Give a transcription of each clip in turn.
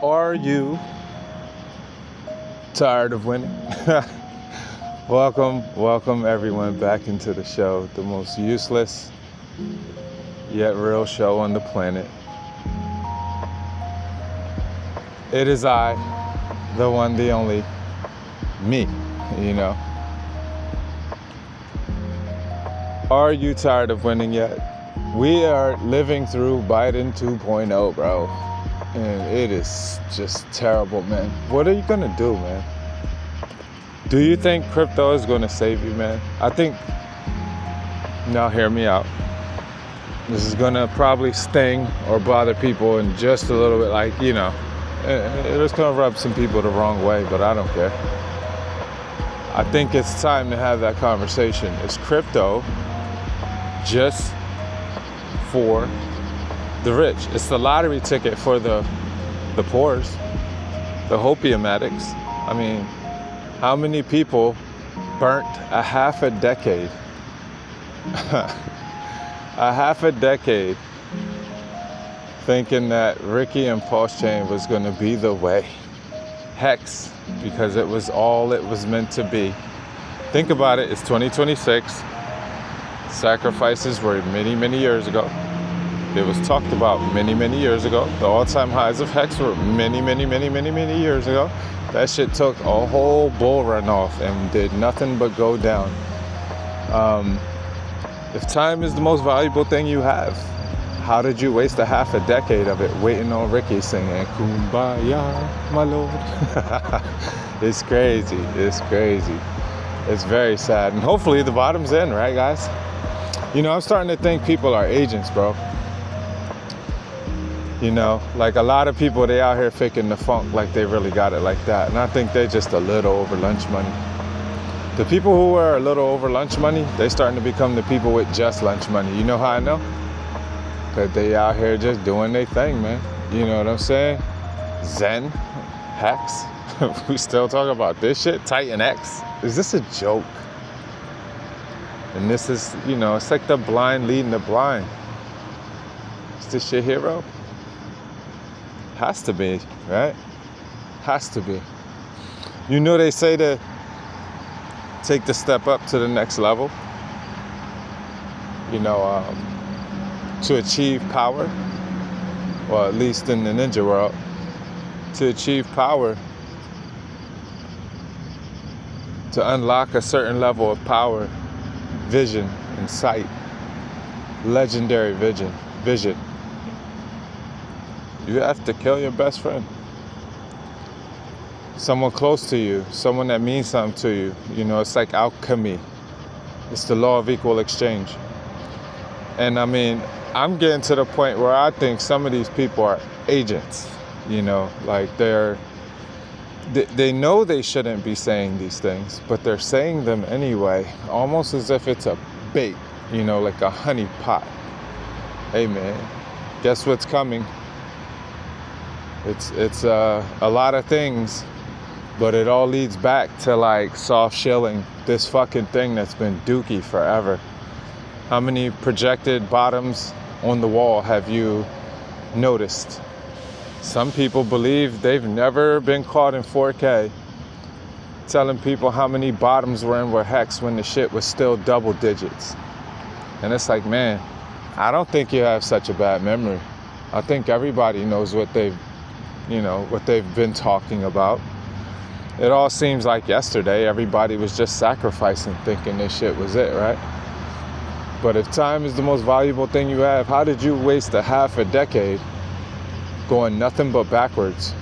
Are you tired of winning? Welcome everyone back into the show, the most useless yet real show on the planet. It is I, the one, the only, me, Are you tired of winning yet? We are living through Biden 2.0, bro. And it is just terrible, man. What are you gonna do, man? Do you think crypto is gonna save you, man? I think, now hear me out. This is gonna probably sting or bother people in just a little bit, it's gonna rub some people the wrong way, but I don't care. I think it's time to have that conversation. Is crypto just for the rich? It's the lottery ticket for the poors, the hopium addicts. I mean, how many people burnt a half a decade thinking that Ricky and Pulsechain was going to be the way? Hex, because it was all it was meant to be. Think about it, it's 2026. Sacrifices were many years ago. It was talked about many years ago. The all-time highs of Hex were many years ago. That shit took a whole bull run off and did nothing but go down. If time is the most valuable thing you have, how did you waste a half a decade of it waiting on Ricky singing Kumbaya, my lord? It's crazy. It's very sad. And hopefully the bottom's in, right, guys? I'm starting to think people are agents, bro. Like a lot of people, they out here faking the funk like they really got it like that. And I think they're just a little over lunch money. The people who are a little over lunch money, they starting to become the people with just lunch money. You know how I know? Because they out here just doing their thing, man. You know what I'm saying? Zen, Hex. We still talk about this shit? Titan X? Is this a joke? And this is, it's like the blind leading the blind. Is this shit hero? Has to be, right? Has to be. They say to take the step up to the next level, to achieve power, or at least in the ninja world, to achieve power, to unlock a certain level of power, vision, and sight, legendary vision. You have to kill your best friend. Someone close to you, someone that means something to you. It's like alchemy. It's the law of equal exchange. And I mean, I'm getting to the point where I think some of these people are agents. Like they know they shouldn't be saying these things, but they're saying them anyway, almost as if it's a bait, like a honey pot. Hey man, guess what's coming? It's a lot of things, but it all leads back to like soft shilling, this fucking thing that's been dookie forever. How many projected bottoms on the wall have you noticed? Some people believe they've never been caught in 4K, telling people how many bottoms were in with Hex when the shit was still double digits. And it's like, man, I don't think you have such a bad memory. I think everybody knows what they've been talking about. It all seems like yesterday everybody was just sacrificing, thinking this shit was it, right? But if time is the most valuable thing you have, how did you waste a half a decade going nothing but backwards?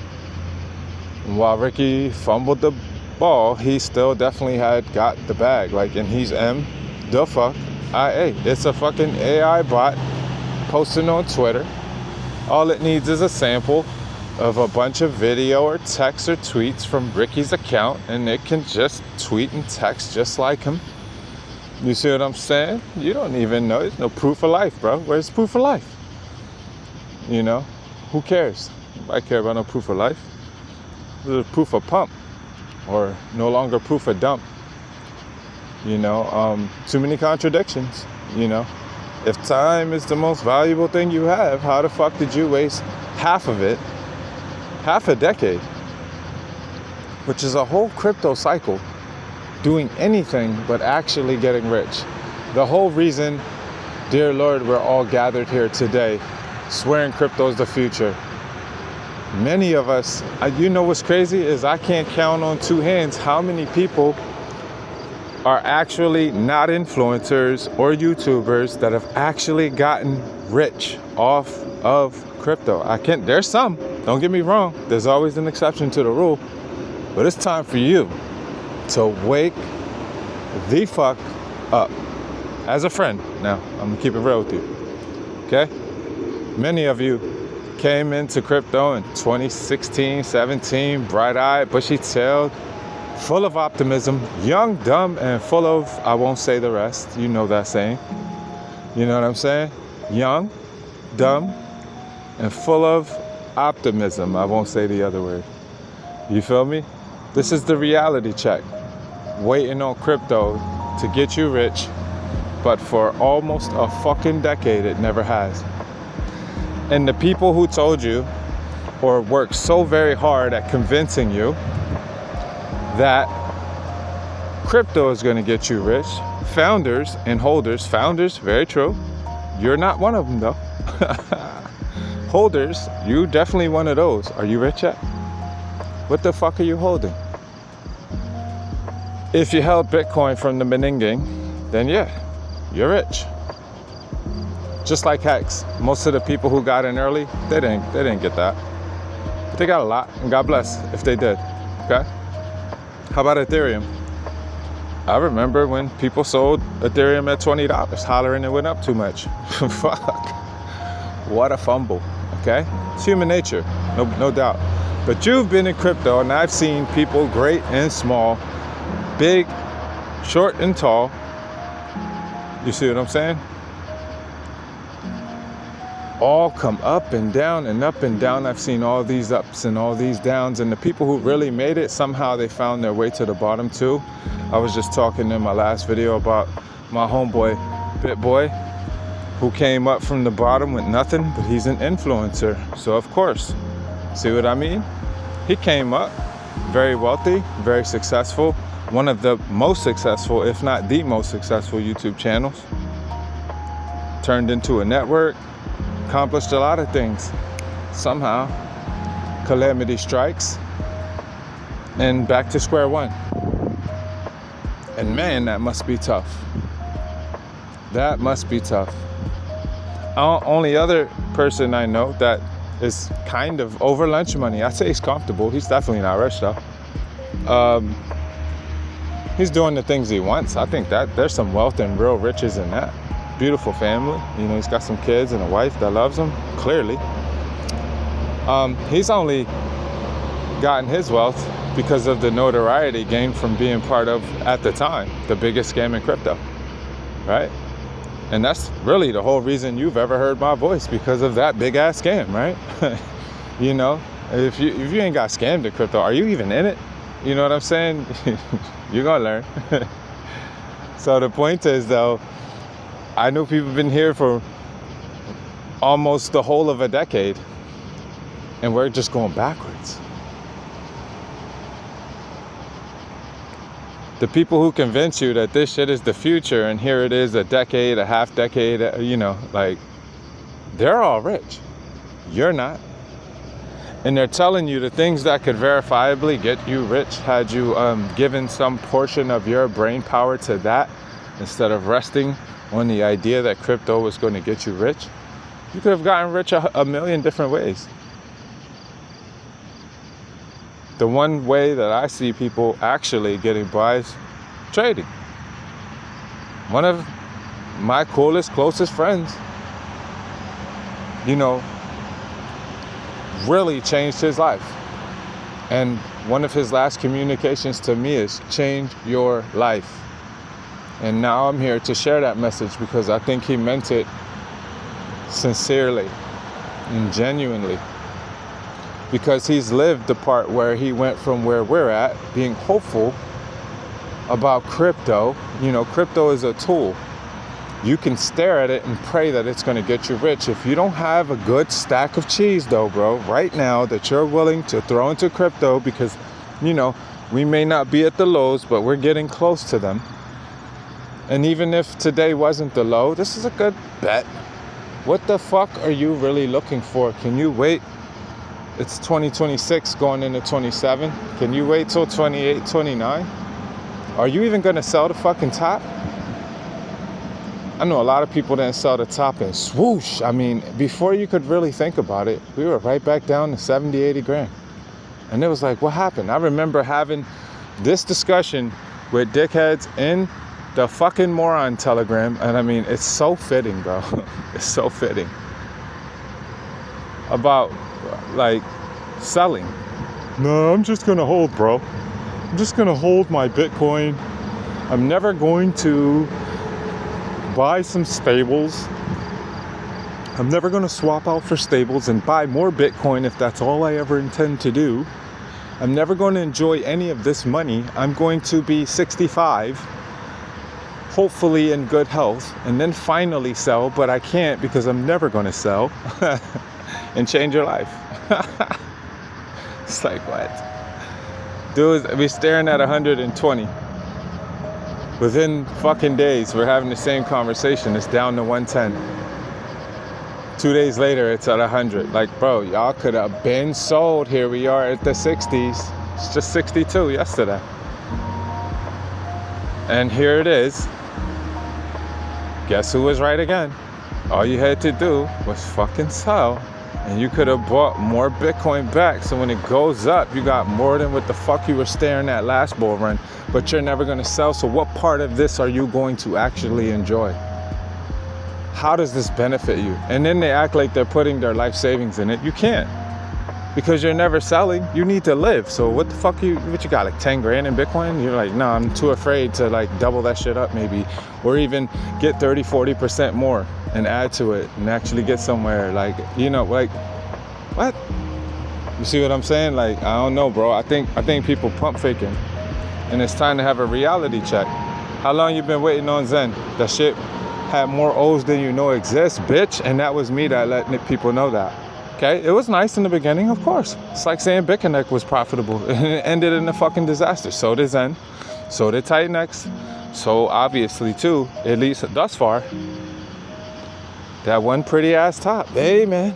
And while Ricky fumbled the ball, he still definitely had got the bag. And he's M-the-fuck-I-A. It's a fucking AI bot posting on Twitter. All it needs is a sample of a bunch of video or text or tweets from Ricky's account, and it can just tweet and text just like him. You see what I'm saying? You don't even know. There's no proof of life, bro. Where's proof of life? Who cares? I care about no proof of life. There's proof of pump, or no longer proof of dump. Too many contradictions. If time is the most valuable thing you have, how the fuck did you waste half of it half a decade, which is a whole crypto cycle, doing anything but actually getting rich. The whole reason, dear Lord, we're all gathered here today, swearing crypto is the future. Many of us, you know what's crazy is I can't count on two hands how many people are actually not influencers or YouTubers that have actually gotten rich off of crypto. There's some, don't get me wrong, there's always an exception to the rule, but it's time for you to wake the fuck up. As a friend, now, I'm gonna keep it real with you, okay? Many of you came into crypto in 2016, 17, bright-eyed, bushy-tailed, full of optimism, young, dumb, and full of, I won't say the rest, you know that saying. You know what I'm saying? Young, dumb, and full of optimism. I won't say the other word. You feel me? This is the reality check. Waiting on crypto to get you rich, but for almost a fucking decade, it never has. And the people who told you or worked so very hard at convincing you that crypto is going to get you rich, founders and holders, founders, very true. You're not one of them though. Holders, you definitely one of those. Are you rich yet? What the fuck are you holding? If you held Bitcoin from the beginning, then yeah, you're rich. Just like Hex, most of the people who got in early, they didn't get that. But they got a lot, and God bless if they did, okay? How about Ethereum? I remember when people sold Ethereum at $20, hollering it went up too much. Fuck, what a fumble, okay? It's human nature, no doubt. But you've been in crypto, and I've seen people great and small, big, short and tall. You see what I'm saying? All come up and down and up and down. I've seen all these ups and all these downs, and the people who really made it, somehow they found their way to the bottom too. I was just talking in my last video about my homeboy, BitBoy, who came up from the bottom with nothing, but he's an influencer. So of course, see what I mean? He came up very wealthy, very successful, one of the most successful, if not the most successful YouTube channels. Turned into a network, accomplished a lot of things. Somehow, calamity strikes, and back to square one. And man, that must be tough. That must be tough. Only other person I know that is kind of over lunch money, I'd say he's comfortable. He's definitely not rich though. He's doing the things he wants. I think that there's some wealth and real riches in that. Beautiful family, you know, he's got some kids and a wife that loves him, clearly. He's only gotten his wealth because of the notoriety gained from being part of, at the time, the biggest scam in crypto, right? And that's really the whole reason you've ever heard my voice, because of that big ass scam, right? You know, if you ain't got scammed in crypto, are you even in it? You know what I'm saying? You're gonna learn. So the point is though, I know people have been here for almost the whole of a decade, and we're just going backwards. The people who convince you that this shit is the future, and here it is a decade, a half decade, you know, like, they're all rich. You're not. And they're telling you the things that could verifiably get you rich had you given some portion of your brain power to that, instead of resting on the idea that crypto was going to get you rich. You could have gotten rich a million different ways. The one way that I see people actually getting by is trading. One of my coolest, closest friends, you know, really changed his life. And one of his last communications to me is, change your life. And now I'm here to share that message because I think he meant it sincerely and genuinely. Because he's lived the part where he went from where we're at, being hopeful about crypto. You know, crypto is a tool. You can stare at it and pray that it's going to get you rich. If you don't have a good stack of cheese though, bro, right now that you're willing to throw into crypto, because, you know, we may not be at the lows, but we're getting close to them. And even if today wasn't the low, this is a good bet. What the fuck are you really looking for? Can you wait? It's 2026 going into 27. Can you wait till 28, 29? Are you even going to sell the fucking top? I know a lot of people didn't sell the top and swoosh. I mean, before you could really think about it, we were right back down to 70, 80 grand. And it was like, what happened? I remember having this discussion with dickheads in the fucking moron telegram. And I mean, it's so fitting, bro. It's so fitting. About, like, selling. No, I'm just going to hold, bro. I'm just going to hold my Bitcoin. I'm never going to buy some stables. I'm never going to swap out for stables and buy more Bitcoin if that's all I ever intend to do. I'm never going to enjoy any of this money. I'm going to be 65, hopefully in good health, and then finally sell, but I can't because I'm never going to sell and change your life. It's like, what? Dude, we're staring at 120. Within fucking days, we're having the same conversation. It's down to 110. 2 days later, it's at 100. Like, bro, y'all could have been sold. Here we are at the 60s. It's just 62 yesterday. And here it is. Guess who was right again? All you had to do was fucking sell. And you could have bought more Bitcoin back. So when it goes up, you got more than what the fuck you were staring at last bull run. But you're never going to sell. So what part of this are you going to actually enjoy? How does this benefit you? And then they act like they're putting their life savings in it. You can't. Because you're never selling. You need to live. So what the fuck what you got, like 10 grand in Bitcoin? You're like, no, I'm too afraid to like double that shit up maybe. Or even get 30, 40% more and add to it and actually get somewhere. Like, you know, like, what? You see what I'm saying? Like, I don't know, bro. I think people pump faking. And it's time to have a reality check. How long you been waiting on Zen? That shit had more O's than you know exist, bitch. And that was me that let people know that. Okay? It was nice in the beginning, of course. It's like saying Bitcoin was profitable. And it ended in a fucking disaster. So did Zen. So did Titanx. So obviously, too, at least thus far, that one pretty ass top. Hey, man.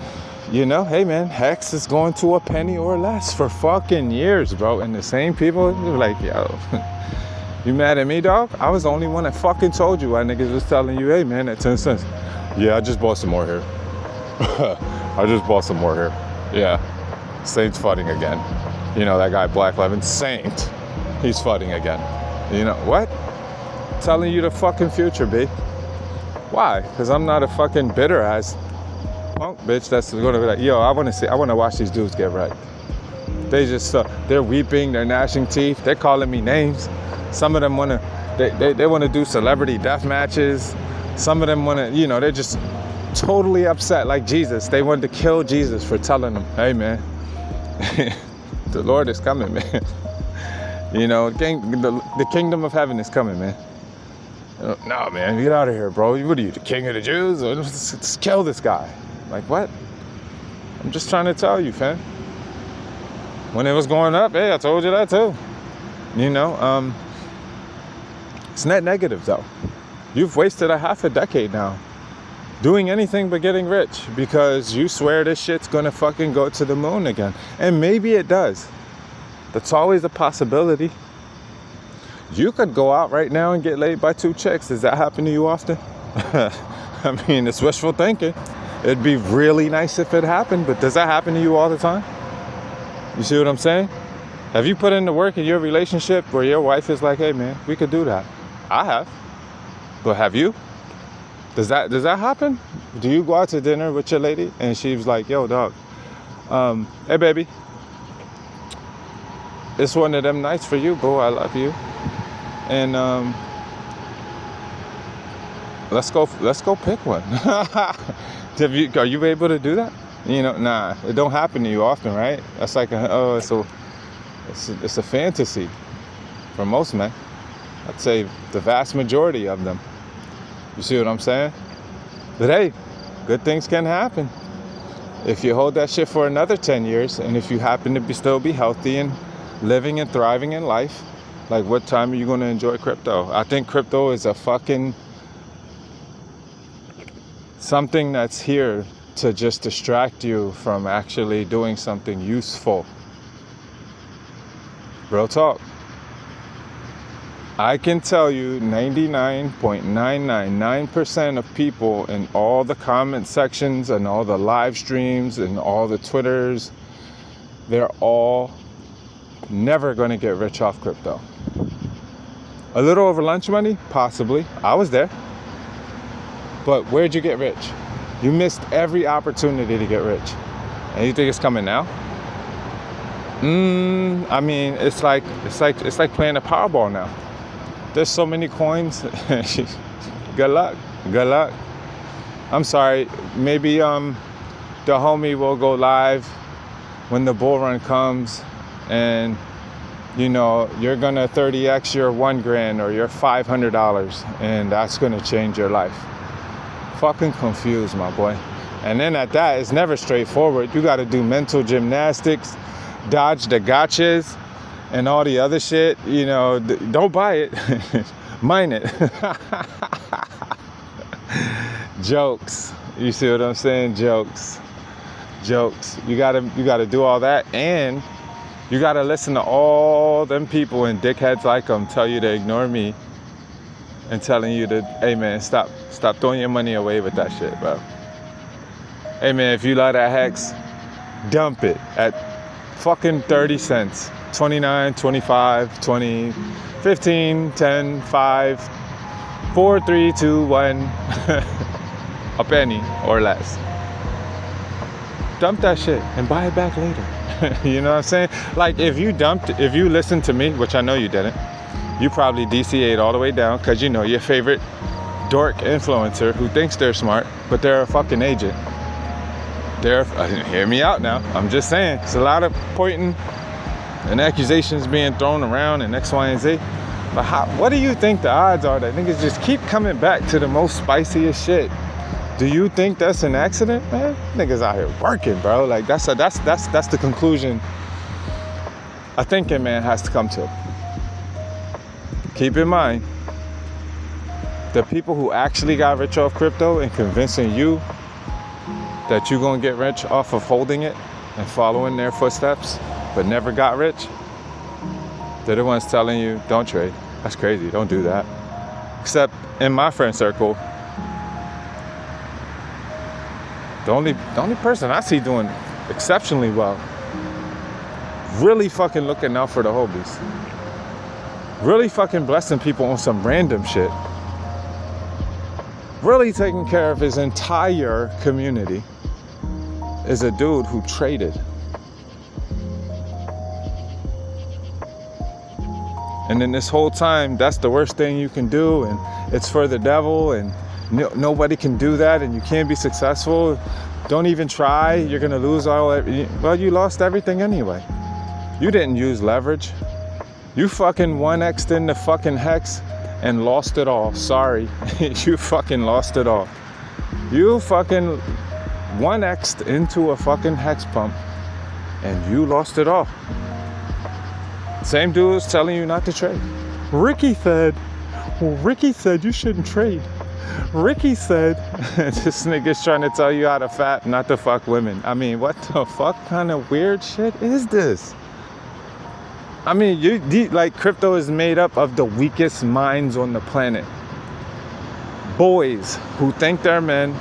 You know, hey, man, Hex is going to a penny or less for fucking years, bro. And the same people, they're like, yo, you mad at me, dog? I was the only one that fucking told you. Why niggas was telling you, hey, man, at 10 cents. Yeah, I just bought some more here. I just bought some more here. Yeah. Saint's fudding again. You know, that guy, Black Levin, Saint. He's fudding again. You know, what? Telling you the fucking future, B. Why? Because I'm not a fucking bitter ass punk bitch that's gonna be like, yo, I wanna watch these dudes get wrecked. They just, they're weeping, they're gnashing teeth, they're calling me names. Some of them they wanna do celebrity death matches. Some of them wanna, you know, they're just totally upset like Jesus. They wanted to kill Jesus for telling them, hey man, the Lord is coming, man. You know, the kingdom of heaven is coming, man. No, man, get out of here, bro. What are you, the king of the Jews? Let's kill this guy. Like, what? I'm just trying to tell you, fam. When it was going up, hey, I told you that too. You know, it's net negative, though. You've wasted a half a decade now doing anything but getting rich because you swear this shit's gonna fucking go to the moon again. And maybe it does. That's always a possibility. You could go out right now and get laid by 2 chicks. Does that happen to you often? I mean, it's wishful thinking. It'd be really nice if it happened, but does that happen to you all the time? You see what I'm saying? Have you put in the work in your relationship where your wife is like, hey man, we could do that? I have. But have you? Does that happen? Do you go out to dinner with your lady and she's like, yo dog, hey baby, it's one of them nights for you, boo. I love you. And let's go pick one. Are you able to do that? You know, nah, it don't happen to you often, right? That's like it's a fantasy for most men. I'd say the vast majority of them. You see what I'm saying? But hey, good things can happen. If you hold that shit for another 10 years, and if you happen to still be healthy and living and thriving in life, like, what time are you going to enjoy crypto? I think crypto is a fucking something that's here to just distract you from actually doing something useful. Real talk. I can tell you 99.999% of people in all the comment sections and all the live streams and all the Twitters, they're all never going to get rich off crypto. A little over lunch money? Possibly. I was there. But where'd you get rich? You missed every opportunity to get rich. And you think it's coming now? I mean, it's like playing the Powerball now. There's so many coins. Good luck. Good luck. I'm sorry. Maybe the homie will go live when the bull run comes, and you know you're gonna 30x your $1,000 or your $500, and that's gonna change your life. Fucking confused, my boy. And then at that, it's never straightforward. You got to do mental gymnastics, dodge the gotchas, and all the other shit. You know, don't buy it, mine it. Jokes. You see what I'm saying? Jokes. You gotta do all that, and you gotta listen to all them people and dickheads like them tell you to ignore me, and telling you to, hey man, stop throwing your money away with that shit, bro. Hey man, if you love that hex, dump it at fucking 30 cents. 29, 25, 20, 15, 10, 5, 4, 3, 2, 1, a penny or less. Dump that shit and buy it back later. You know what I'm saying? Like, if you listened to me, which I know you didn't, you probably DCA'd all the way down because you know your favorite dork influencer who thinks they're smart, but they're a fucking agent. Hear me out now. I'm just saying, it's a lot of pointing and accusations being thrown around and X, Y, and Z. But what do you think the odds are that niggas just keep coming back to the most spiciest shit? Do you think that's an accident, man? Niggas out here working, bro. Like, that's the conclusion a thinking man has to come to. Keep in mind, the people who actually got rich off crypto and convincing you that you're gonna get rich off of holding it and following their footsteps, but never got rich, they're the ones telling you, don't trade. That's crazy, don't do that. Except in my friend circle, the only person I see doing exceptionally well, really fucking looking out for the hobies, really fucking blessing people on some random shit, really taking care of his entire community, is a dude who traded. And then this whole time, that's the worst thing you can do, and it's for the devil, and nobody can do that, and you can't be successful. Don't even try, you're gonna lose all that. Well, you lost everything anyway. You didn't use leverage. You fucking 1x'd in the fucking hex and lost it all. Sorry, you fucking lost it all. You fucking 1x'd into a fucking hex pump and you lost it all. Same dude was telling you not to trade. Ricky said you shouldn't trade. Ricky said, this nigga's trying to tell you how to fat, not to fuck women. I mean, what the fuck kind of weird shit is this? I mean, like, crypto is made up of the weakest minds on the planet. Boys who think they're men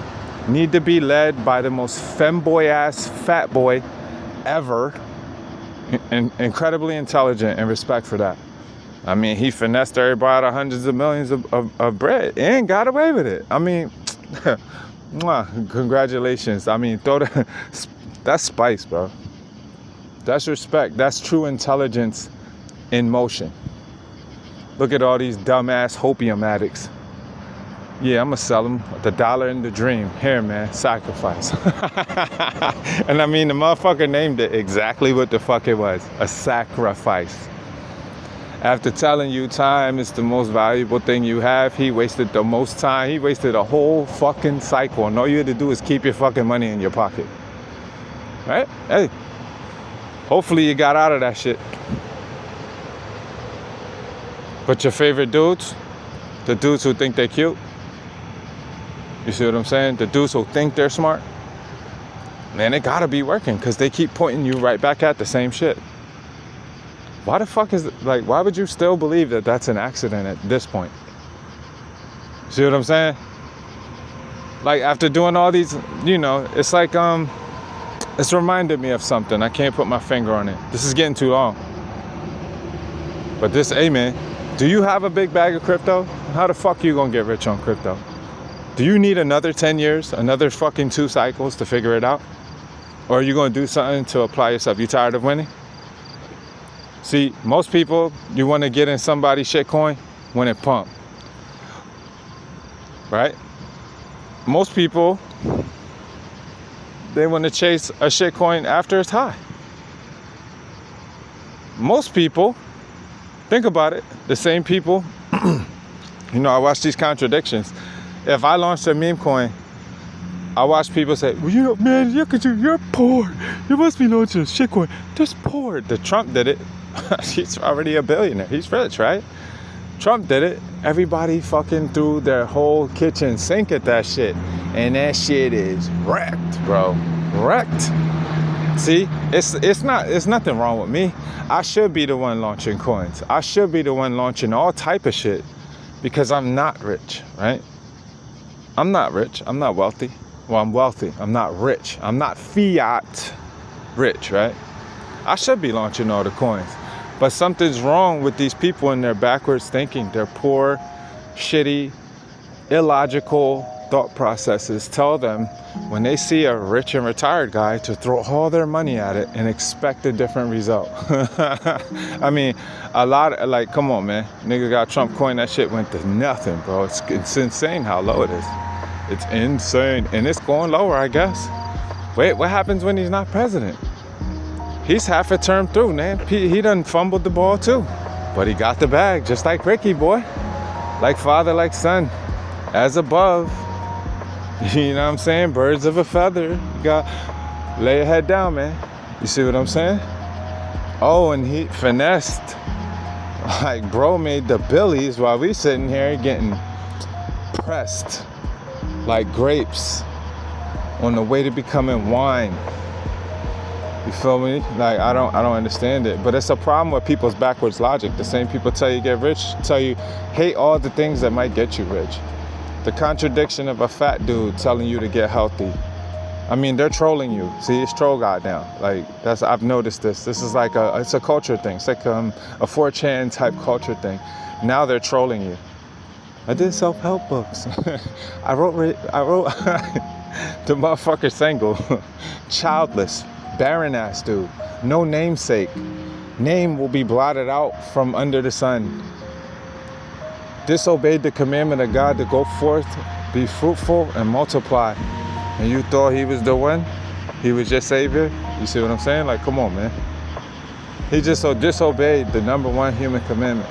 need to be led by the most femboy ass fat boy ever, and incredibly intelligent, and respect for that. I mean, he finessed everybody out of hundreds of millions of bread and got away with it. I mean, congratulations. I mean, that's spice, bro. That's respect. That's true intelligence in motion. Look at all these dumbass hopium addicts. Yeah, I'm gonna sell them the dollar and the dream. Here, man, sacrifice. And I mean, the motherfucker named it exactly what the fuck it was, a sacrifice. After telling you time is the most valuable thing you have, he wasted the most time. He wasted a whole fucking cycle. And all you had to do is keep your fucking money in your pocket. Right? Hey, hopefully you got out of that shit. But your favorite dudes, the dudes who think they're cute, you see what I'm saying? The dudes who think they're smart, man, it gotta be working because they keep pointing you right back at the same shit. Why the fuck is it, like, why would you still believe that that's an accident at this point? See what I'm saying? Like, after doing all these, you know, it's like, it's reminded me of something. I can't put my finger on it. This is getting too long. But this, hey man, do you have a big bag of crypto? How the fuck are you gonna get rich on crypto? Do you need another 10 years, another fucking 2 cycles to figure it out? Or are you gonna do something to apply yourself? You tired of winning? See, most people, you want to get in somebody's shitcoin when it pump, right? Most people, they want to chase a shitcoin after it's high. Most people, think about it, the same people, you know, I watch these contradictions. If I launched a meme coin, I watch people say, well, you know, man, you're poor. You must be launching a shitcoin. That's poor. The Trump did it. He's already a billionaire. He's rich, right? Trump did it. Everybody fucking threw their whole kitchen sink at that shit. And that shit is wrecked, bro. Wrecked. See, it's nothing wrong with me. I should be the one launching coins. I should be the one launching all type of shit because I'm not rich, right? I'm not rich. I'm not wealthy. Well, I'm wealthy. I'm not rich. I'm not fiat rich, right? I should be launching all the coins. But something's wrong with these people and their backwards thinking. Their poor, shitty, illogical thought processes tell them when they see a rich and retired guy to throw all their money at it and expect a different result. I mean, a lot, like, come on, man. Nigga got Trump coin, that shit went to nothing, bro. It's insane how low it is. It's insane. And it's going lower, I guess. Wait, what happens when he's not president? He's half a term through, man. He done fumbled the ball too. But he got the bag, just like Ricky, boy. Like father, like son. As above. You know what I'm saying? Birds of a feather. You got, lay your head down, man. You see what I'm saying? Oh, and he finessed. Like, bro made the billies while we sitting here getting pressed like grapes on the way to becoming wine. You feel me? Like, I don't understand it. But it's a problem with people's backwards logic. The same people tell you get rich, tell you hate all the things that might get you rich. The contradiction of a fat dude telling you to get healthy. I mean, they're trolling you. See, it's troll god now. Like, I've noticed this. This is like it's a culture thing. It's like a 4chan type culture thing. Now they're trolling you. I did self-help books. I wrote the motherfucker single, childless. Barren ass dude, no namesake. Name will be blotted out from under the sun. Disobeyed the commandment of God to go forth, be fruitful, and multiply. And you thought he was the one? He was your savior? You see what I'm saying? Like, come on, man. He just so disobeyed the number one human commandment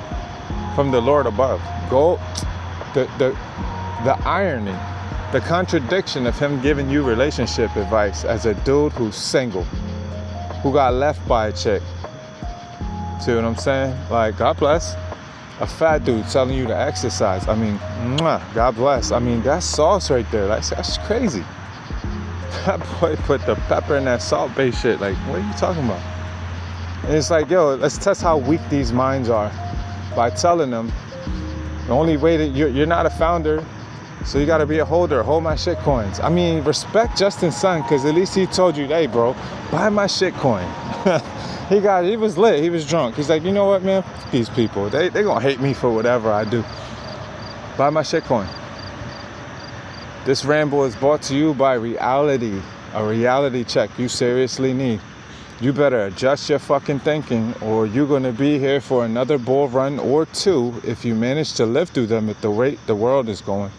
from the Lord above. Go, the irony. The contradiction of him giving you relationship advice as a dude who's single, who got left by a chick. See what I'm saying? Like, God bless. A fat dude telling you to exercise. I mean, God bless. I mean, that's sauce right there. That's crazy. That boy put the pepper in that salt-based shit. Like, what are you talking about? And it's like, yo, let's test how weak these minds are by telling them the only way that you're not a founder. So you gotta be a holder, hold my shit coins. I mean, respect Justin's son, cause at least he told you, hey bro, buy my shit coin. He was lit, he was drunk. He's like, you know what, man, fuck these people. They gonna hate me for whatever I do. Buy my shit coin. This ramble is brought to you by reality, a reality check you seriously need. You better adjust your fucking thinking or you're gonna be here for another bull run or 2 if you manage to live through them at the rate the world is going.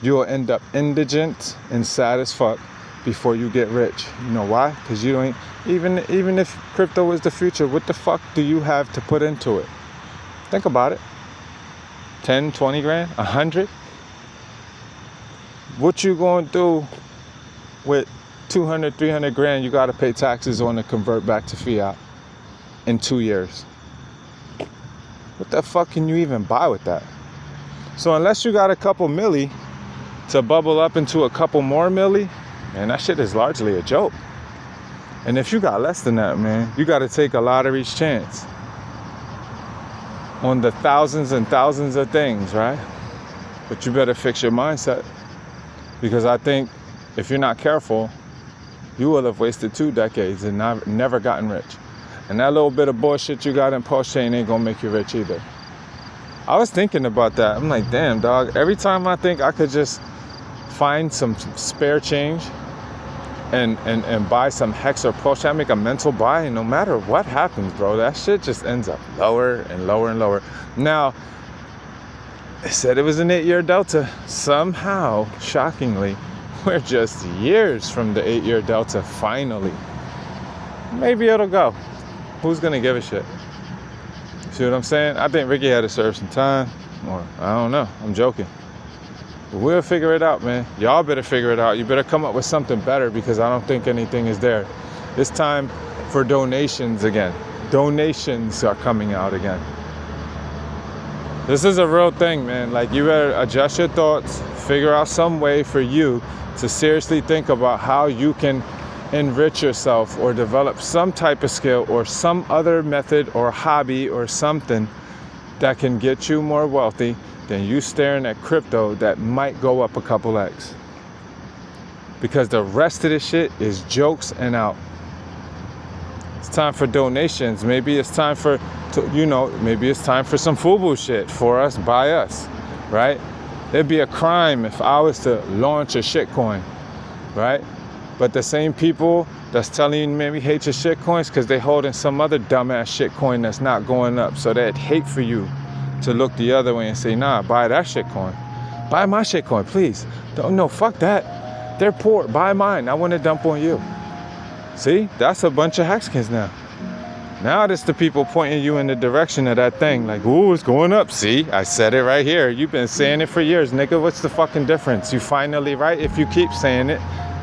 You will end up indigent and sad as fuck before you get rich. You know why? Because you don't, even if crypto is the future, what the fuck do you have to put into it? Think about it. 10, 20 grand, 100. What you gonna do with 200, 300 grand you gotta pay taxes on to convert back to fiat in 2 years? What the fuck can you even buy with that? So unless you got a couple milli to bubble up into a couple more milli, man, that shit is largely a joke. And if you got less than that, man, you gotta take a lottery's chance on the thousands and thousands of things, right? But you better fix your mindset, because I think if you're not careful, you will have wasted 2 decades and never gotten rich. And that little bit of bullshit you got in Pulsechain ain't gonna make you rich either. I was thinking about that. I'm like, damn, dog. Every time I think I could just find some spare change and buy some Hex or Pulsechain, I make a mental buy, and no matter what happens, bro, that shit just ends up lower and lower and lower. Now, they said it was an 8-year delta. Somehow, shockingly, we're just years from the 8-year delta, finally. Maybe it'll go. Who's gonna give a shit? See what I'm saying? I think Ricky had to serve some time, or I don't know. I'm joking. But we'll figure it out, man. Y'all better figure it out. You better come up with something better, because I don't think anything is there. It's time for donations again. Donations are coming out again. This is a real thing, man. Like, you better adjust your thoughts, figure out some way for you to seriously think about how you can enrich yourself or develop some type of skill or some other method or hobby or something that can get you more wealthy than you staring at crypto that might go up a couple X. Because the rest of this shit is jokes and out. It's time for donations. Maybe it's time for, maybe it's time for some FUBU shit for us, by us, right? It'd be a crime if I was to launch a shitcoin, right? But the same people that's telling you maybe hate your shitcoins because they holding some other dumbass shitcoin that's not going up. So they'd hate for you to look the other way and say, nah, buy that shitcoin. Buy my shitcoin, please. No, fuck that. They're poor. Buy mine. I want to dump on you. See, that's a bunch of Hexkins now. Now it's the people pointing you in the direction of that thing. Like, ooh, it's going up. See, I said it right here. You've been saying it for years, nigga. What's the fucking difference? You finally right if you keep saying it.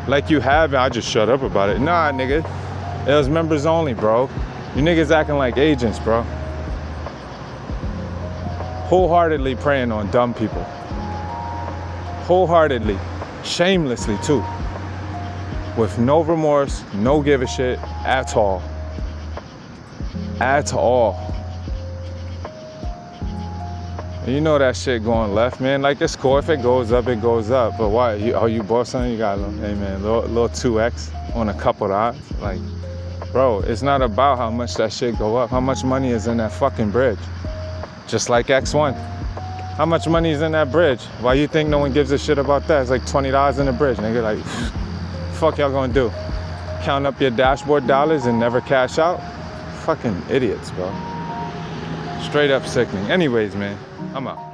Like you have, I just shut up about it. Nah, nigga, it was members only, bro. You niggas acting like agents, bro. Wholeheartedly preying on dumb people. Wholeheartedly, shamelessly too. With no remorse, no give a shit at all. At all. You know that shit going left, man. Like, it's cool. If it goes up, it goes up. But why? You bought something? You got a little, hey man, little 2x on a couple of odds. Like, bro, it's not about how much that shit go up. How much money is in that fucking bridge? Just like X1. How much money is in that bridge? Why you think no one gives a shit about that? It's like $20 in the bridge, nigga. Like, fuck y'all gonna do? Count up your dashboard dollars and never cash out? Fucking idiots, bro. Straight up sickening. Anyways, man, I'm out.